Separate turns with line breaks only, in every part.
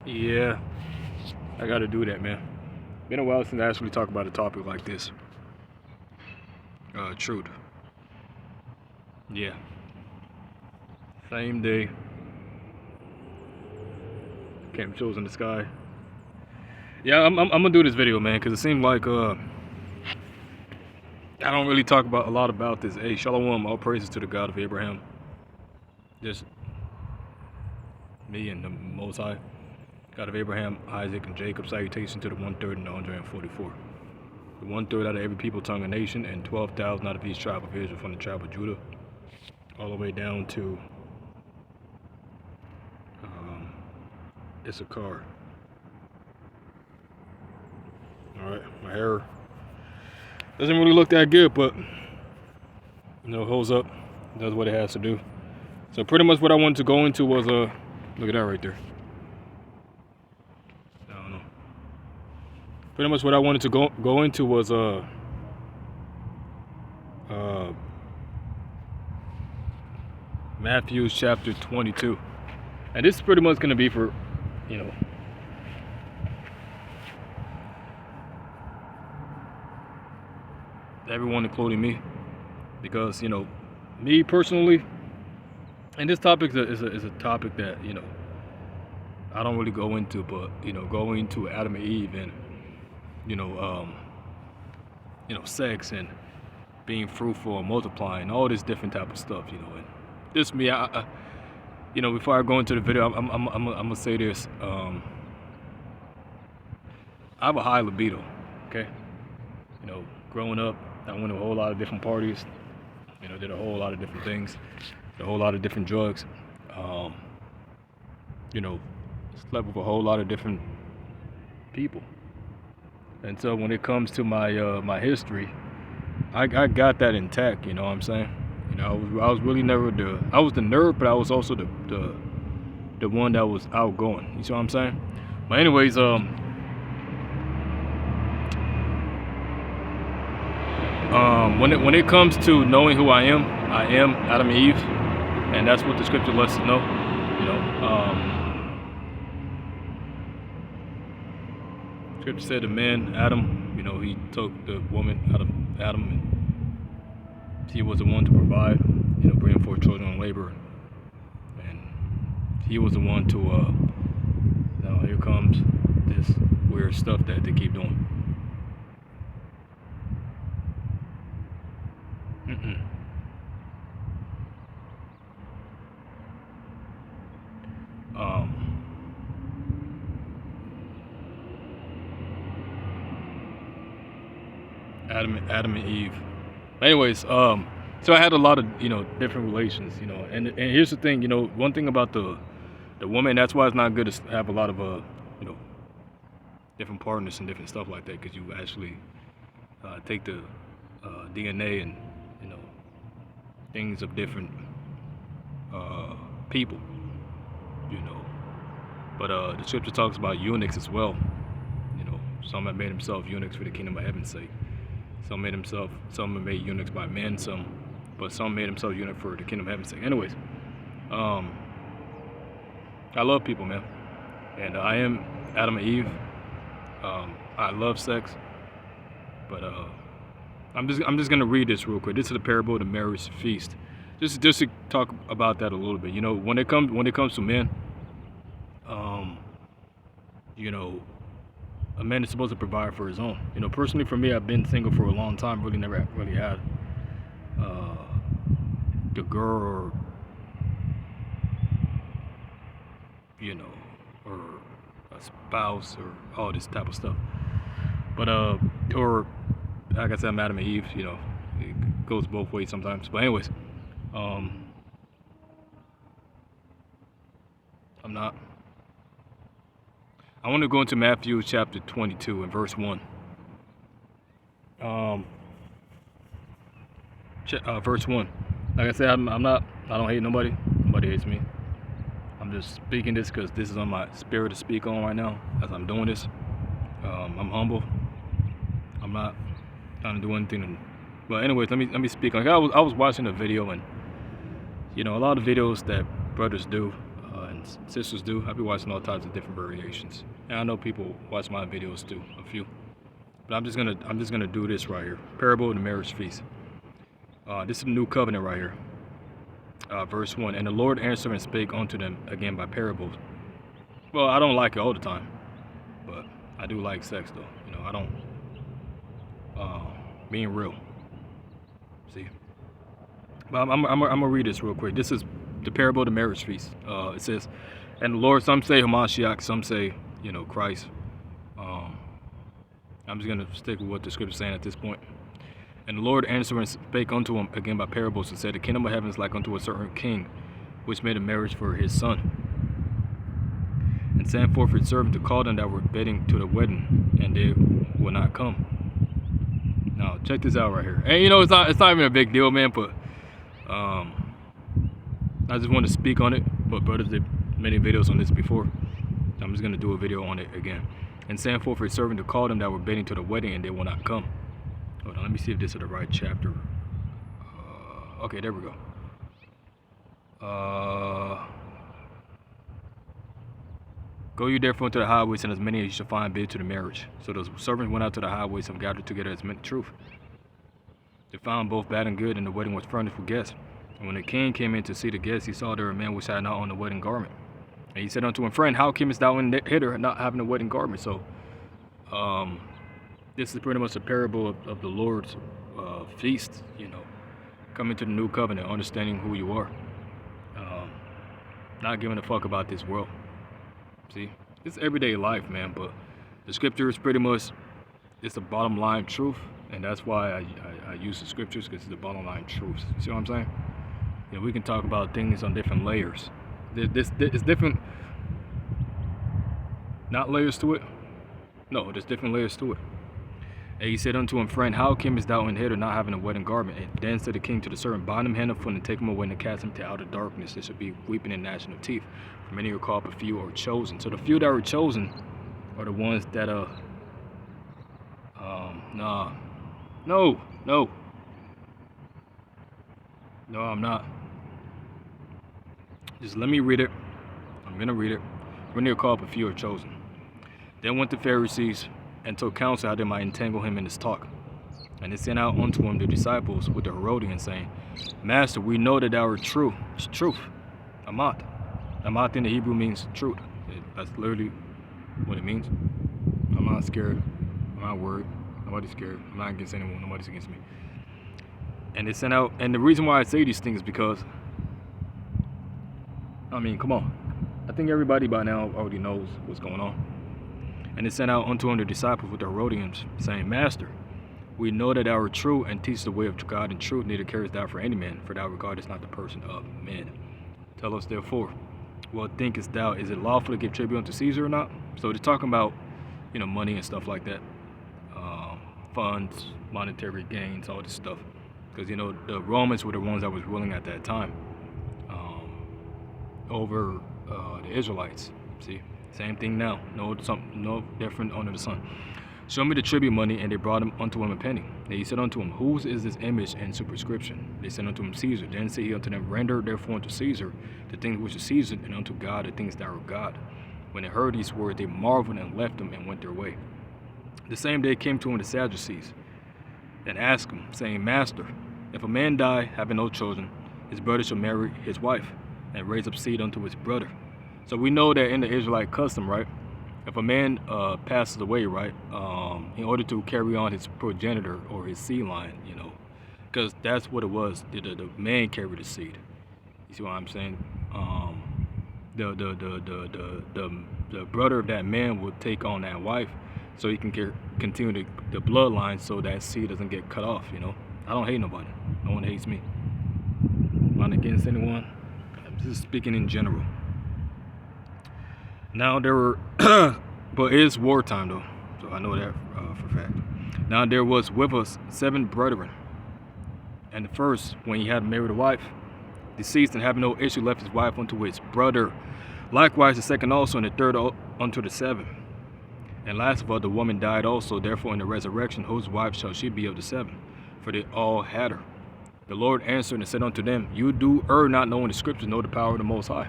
Yeah, I gotta do that, man. Been a while since I actually talked about a topic like this. Truth. Yeah. Same day. Came shows in the sky. Yeah, I'm gonna do this video, man, because it seemed like I don't really talk about a lot about this. Hey, Shalom, all praises to the God of Abraham. Just me and the Most High. God of Abraham, Isaac, and Jacob. Salutation to the 1/3 and the 144. The 1/3 out of every people, tongue, and nation, and 12,000 out of each tribe of Israel from the tribe of Judah, all the way down to Issachar. All right, my hair doesn't really look that good, but you know, holds up, does what it has to do. So pretty much what I wanted to go into was look at that right there. I don't know. Pretty much what I wanted to go into was Matthew chapter 22, and this is pretty much going to be for, you know, everyone, including me, because, you know, me personally, and this topic is a topic that, you know, I don't really go into, but, you know, going to Adam and Eve and, you know, sex and being fruitful and multiplying, all this different type of stuff, you know. And this me, I you know, before I go into the video, I'm gonna say this. I have a high libido, okay? You know, growing up, I went to a whole lot of different parties, you know, did a whole lot of different things, did a whole lot of different drugs, you know, slept with a whole lot of different people. And so when it comes to my my history, I got that intact, you know what I'm saying? You know, I was really never I was the nerd, but I was also the one that was outgoing. You see what I'm saying? But anyways, when it comes to knowing who I am Adam and Eve, and that's what the scripture lets us know. You know, scripture said the man Adam, you know, he took the woman out of Adam, and he was the one to provide, you know, bring forth children in labor, and he was the one to now here comes this weird stuff that they keep doing. Adam and Eve. Anyways, so I had a lot of, you know, different relations, you know, and here's the thing, you know, one thing about the woman, that's why it's not good to have a lot of you know, different partners and different stuff like that, because you actually take the DNA and, you know, things of different people, you know. But the scripture talks about eunuchs as well. You know, some have made themselves eunuchs for the kingdom of heaven's sake. Some made eunuchs by men, but some made themselves eunuchs for the kingdom of heaven's sake. Anyways, I love people, man, and I am Adam and Eve. I love sex, but I'm just gonna read this real quick. This is the parable of the marriage feast. Just to talk about that a little bit. You know, when it comes to men, you know, a man is supposed to provide for his own. You know, personally for me, I've been single for a long time. Really never really had the girl, or, you know, or a spouse, or all this type of stuff. But or like I said, I'm Adam and Eve. You know, it goes both ways sometimes. But anyways, I'm not. I want to go into Matthew chapter 22 and verse 1. Verse 1. Like I said, I don't hate nobody. Nobody hates me. I'm just speaking this because this is on my spirit to speak on right now as I'm doing this. I'm humble. I'm not trying to do anything. But anyways, let me speak. Like I was watching a video, and you know, a lot of videos that brothers do, and sisters do. I be watching all types of different variations, and I know people watch my videos too, a few. But I'm just gonna do this right here. Parable of the marriage feast. This is the new covenant right here. Verse 1. And the Lord answered and spake unto them again by parables. Well, I don't like it all the time, but I do like sex though. You know, I don't. Being real. See. But I'm gonna read this real quick. This is the parable of the marriage feast. It says, and the Lord, some say Hamashiach, some say, you know, Christ. I'm just gonna stick with what the scripture is saying at this point. And the Lord answered and spake unto him again by parables, and said, the kingdom of heaven is like unto a certain king, which made a marriage for his son, and sent forth his servant to call them that were bidding to the wedding, and they will not come. Now check this out right here. And you know, it's not even a big deal, man, but I just want to speak on it. But brothers did many videos on this before. I'm just gonna do a video on it again. And sent forth his servant to call them that were bidding to the wedding, and they will not come. Hold on, let me see if this is the right chapter. Okay, there we go. Go you therefore into the highways, and as many as you shall find bid to the marriage. So those servants went out to the highways and gathered together as many truth. They found both bad and good, and the wedding was furnished with guests. And when the king came in to see the guests, he saw there a man which had not on the wedding garment. And he said unto him, friend, how camest thou in hither not having a wedding garment? So this is pretty much a parable of the Lord's feast, you know, coming to the new covenant, understanding who you are, not giving a fuck about this world. See, it's everyday life, man, but the scripture is pretty much, it's the bottom line truth, and that's why I use the scriptures, because it's the bottom line truth. You see what I'm saying? You know, we can talk about things on different layers. It's different, not layers to it. No, there's different layers to it. And he said unto him, friend, how camest thou in hither not having a wedding garment? And then said the king to the servant, bind him hand and foot, and take him away and cast him to outer darkness. There shall be weeping and gnashing of teeth. For many are called, but few are chosen. So the few that are chosen are the ones that no, I'm not. Just let me read it. I'm gonna read it. Many are called, but few are chosen. Then went the Pharisees and took counsel how they might entangle him in his talk. And they sent out unto him the disciples with the Herodians, saying, Master, we know that thou art true. It's truth. Amat. Amat in the Hebrew means truth. That's literally what it means. I'm not scared. I'm not worried. Nobody's scared. I'm not against anyone. Nobody's against me. And they sent out, and the reason why I say these things is because, I mean, come on. I think everybody by now already knows what's going on. And they sent out unto him the disciples with the Herodians, saying, Master, we know that thou art true, and teach the way of God in truth, neither carest thou for any man, for thou regardest not the person of men. Tell us therefore, what thinkest thou? Is it lawful to give tribute unto Caesar or not? So they're talking about, you know, money and stuff like that, funds, monetary gains, all this stuff. Because, you know, the Romans were the ones that was ruling at that time over the Israelites. See, same thing now. No different under the sun. Show me the tribute money, and they brought him unto him a penny. And he said unto him, whose is this image and superscription? They said unto him, Caesar. Then said he unto them, render therefore unto Caesar the things which are Caesar, and unto God the things that are God. When they heard these words, they marveled and left him and went their way. The same day came to him the Sadducees, and asked him, saying, Master, if a man die, having no children, his brother shall marry his wife, and raise up seed unto his brother. So we know that in the Israelite custom, right, if a man passes away, right, in order to carry on his progenitor or his seed line, you know, because that's what it was, the man carried the seed. You see what I'm saying? The brother of that man will take on that wife, so he can continue the bloodline, so that seed doesn't get cut off. You know, I don't hate nobody. No one hates me. I'm not against anyone. I'm just speaking in general. Now there were, but it is wartime though, so I know that for a fact. Now there was with us 7 brethren, and the first, when he had married a wife, deceased, and having no issue, left his wife unto his brother. Likewise the second also, and the third unto the 7. And last of all, the woman died also. Therefore in the resurrection, whose wife shall she be of the 7? For they all had her. The Lord answered and said unto them, you do err, not knowing the scriptures, know the power of the Most High.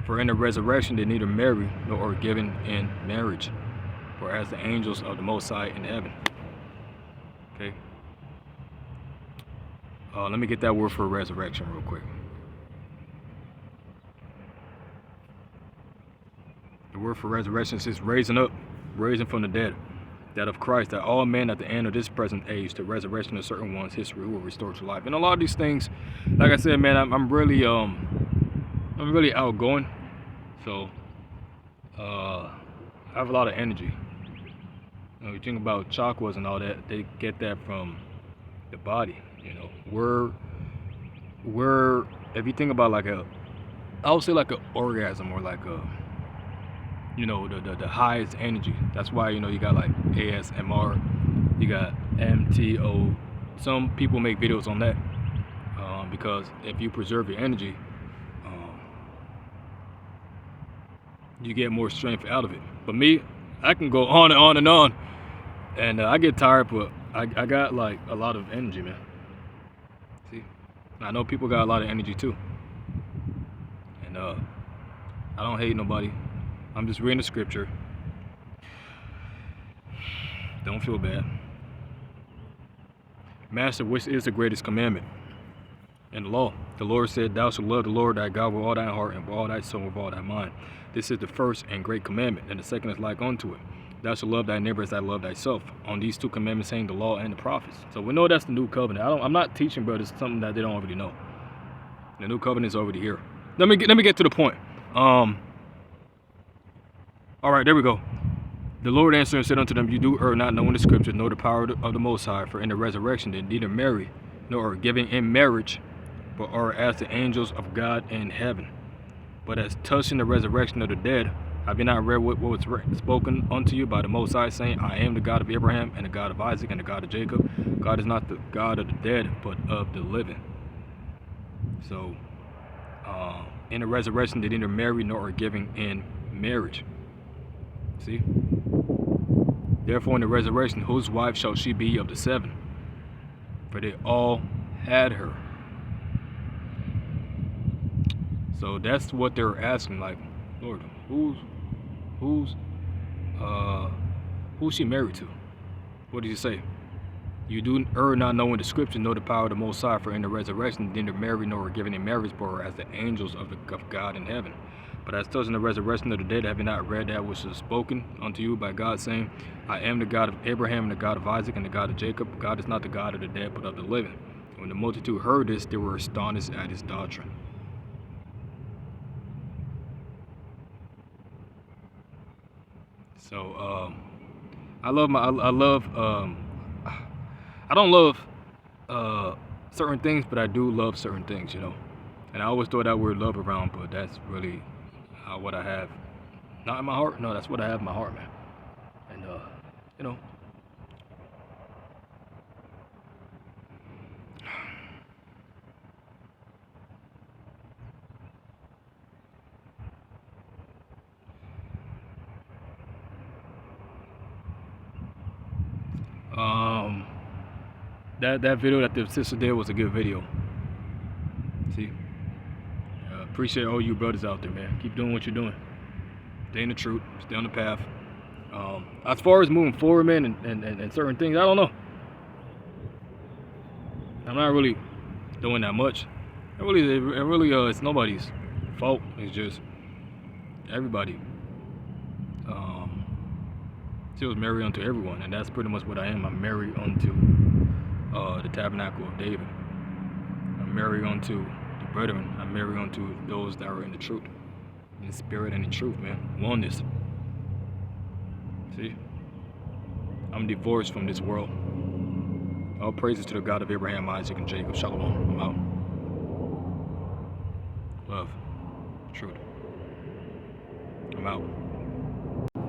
For in the resurrection they neither marry nor are given in marriage, for as the angels of the Most High in heaven. Okay. Let me get that word for resurrection real quick. The word for resurrection is raising up, raising from the dead, that of Christ, that all men at the end of this present age, the resurrection of certain ones, history will restore to life. And a lot of these things, like I said, man, I'm really outgoing, so I have a lot of energy. You know, you think about chakras and all that, they get that from the body. You know, we're if you think about like I would say like an orgasm, or like a, you know, the highest energy. That's why, you know, you got like ASMR, you got MTO. Some people make videos on that because if you preserve your energy, you get more strength out of it. But me, I can go on and on and on, and I get tired, but I got like a lot of energy, man. See, I know people got a lot of energy too, and I don't hate nobody. I'm just reading the scripture. Don't feel bad. Master, which is the greatest commandment in the law? The Lord said, thou shalt love the Lord thy God with all thy heart, and with all thy soul, and with all thy mind. This is the first and great commandment, and the second is like unto it. Thou shalt love thy neighbor as thy love thyself. On these two commandments hang the law and the prophets. So we know that's the new covenant. I'm not teaching, but it's something that they don't already know. The new covenant is already here. Let me get to the point. All right, there we go. The Lord answered and said unto them, you do err, not knowing the scriptures, nor the power of the Most High. For in the resurrection they neither marry nor are given in marriage, but are as the angels of God in heaven. But as touching the resurrection of the dead, have you not read what was spoken unto you by the Most High, saying, I am the God of Abraham, and the God of Isaac, and the God of Jacob? God is not the God of the dead, but of the living. So, in the resurrection they neither marry nor are given in marriage. See? Therefore in the resurrection, whose wife shall she be of the seven? For they all had her. So that's what they're asking, like, Lord, who's she married to? What did he say? You do err, not knowing the scripture, know the power of the Most High. For in the resurrection they neither marry nor are given in marriage, but are as the angels of God in heaven. But as touching the resurrection of the dead, have you not read that which is spoken unto you by God, saying, I am the God of Abraham, and the God of Isaac, and the God of Jacob? God is not the God of the dead, but of the living. When the multitude heard this, they were astonished at his doctrine. So I don't love certain things, but I do love certain things, you know. And I always throw that word love around, but that's really what I have, not in my heart. No, that's what I have in my heart, man. And you know, that video that the sister did was a good video. See, appreciate all you brothers out there, man. Keep doing what you're doing. Stay in the truth. Stay on the path. As far as moving forward, man, and certain things, I don't know. I'm not really doing that much. It really it's nobody's fault. It's just everybody. She was married unto everyone, and that's pretty much what I am. I'm married unto the tabernacle of David. I'm married unto the brethren. I'm married unto those that are in the truth, in spirit and in truth, man. Oneness. See, I'm divorced from this world. All praises to the God of Abraham, Isaac, and Jacob. Shalom. I'm out. Love. Truth. I'm out.